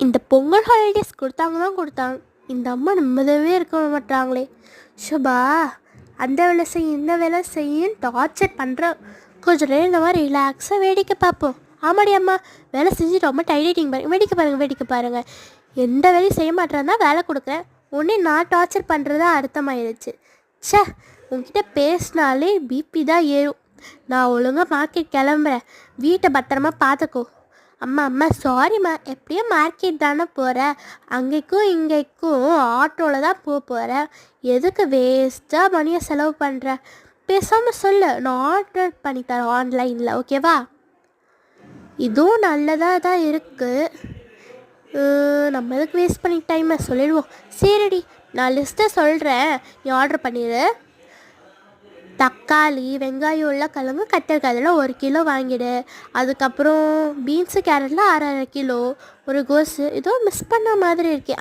இந்த பொங்கல் ஹாலிடேஸ் கொடுத்தாங்க. இந்த அம்மா நிம்மதியாகவே இருக்க மாட்டாங்களே. ஷுபா அந்த வேலை செய்ய இந்த வேலை செய்யும் டார்ச்சர் பண்ணுறேன். கொஞ்சம் நேரம் இந்த மாதிரி ரிலாக்ஸாக வேடிக்கை பார்ப்போம். ஆமாடி அம்மா, வேலை செஞ்சு ரொம்ப டைட்டிங் பாருங்க. வேடிக்கை பாருங்கள். எந்த வேலையும் செய்ய மாட்டேறதா வேலை கொடுக்குறேன். ஒன்றே நான் டார்ச்சர் பண்ணுறதா அர்த்தமாயிருச்சு. ச்சே, உங்ககிட்ட பேசினாலே பிபி தான் ஏறும். நான் ஒழுங்காக மார்க்கெட் கிளம்புறேன். வீட்டை பத்திரமா பார்த்துக்கோ. அம்மா சாரிம்மா, எப்படியோ மார்க்கெட் தானே போகிறேன். அங்கேக்கும் இங்கேக்கும் ஆட்டோவில் தான் போகிறேன். எதுக்கு வேஸ்ட்டாக மணியை செலவு பண்ணுறேன்? பேசாமல் சொல்லு, நான் ஆர்டர் பண்ணித்தரேன் ஆன்லைனில், ஓகேவா? இதுவும் நல்லதாக தான் இருக்குது. நம்ம எதுக்கு வேஸ்ட் பண்ணி டைமை சொல்லிடுவோம். சரிடி, நான் லிஸ்ட்டை சொல்கிறேன், நீ ஆர்டர் பண்ணிடு. தக்காளி, வெங்காயம், உருளைக்கிழங்கு, கத்திரிக்காய் அதெல்லாம் 1 கிலோ வாங்கிடு. அதுக்கப்புறம் பீன்ஸு, கேரட்டில் 1/2 கிலோ. ஒரு கோஸு ஏதோ மிஸ் பண்ண மாதிரி இருக்கே.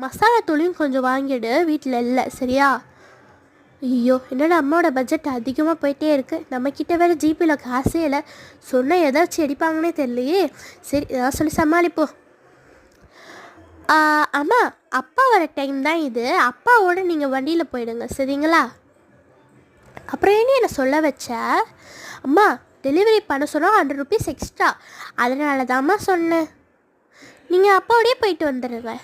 மசாலாத்தூளையும் கொஞ்சம் வாங்கிடு. வீட்டில் இல்லை, சரியா? ஐயோ, என்னோட அம்மாவோட பட்ஜெட் அதிகமாக போயிட்டே இருக்குது. நம்மக்கிட்ட வேறு ஜிபியில் காசே இல்லை. சொன்னால் ஏதாச்சும் அடிப்பாங்கன்னே தெரியலையே. சரி, ஏதாவது சொல்லி சமாளிப்போம். அம்மா, அப்பா வர டைம் தான் இது. அப்பாவோட நீங்கள் வண்டியில் போயிடுங்க, சரிங்களா? அப்புறம் என்னை சொல்ல வச்ச? அம்மா, டெலிவரி பண்ண சொன்னால் 100 ருபீஸ் எக்ஸ்ட்ரா. அதனால தான்மா சொன்னேன். நீங்கள் அப்பாவோடய போயிட்டு வந்துடுங்க.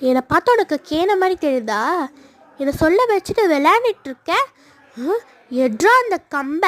என்னை பார்த்து உனக்கு கேன மாதிரி தெரியுதா? என்னை சொல்ல வச்சுட்டு விளையாண்டுட்ருக்கேன். எட்ரா அந்த கம்பை.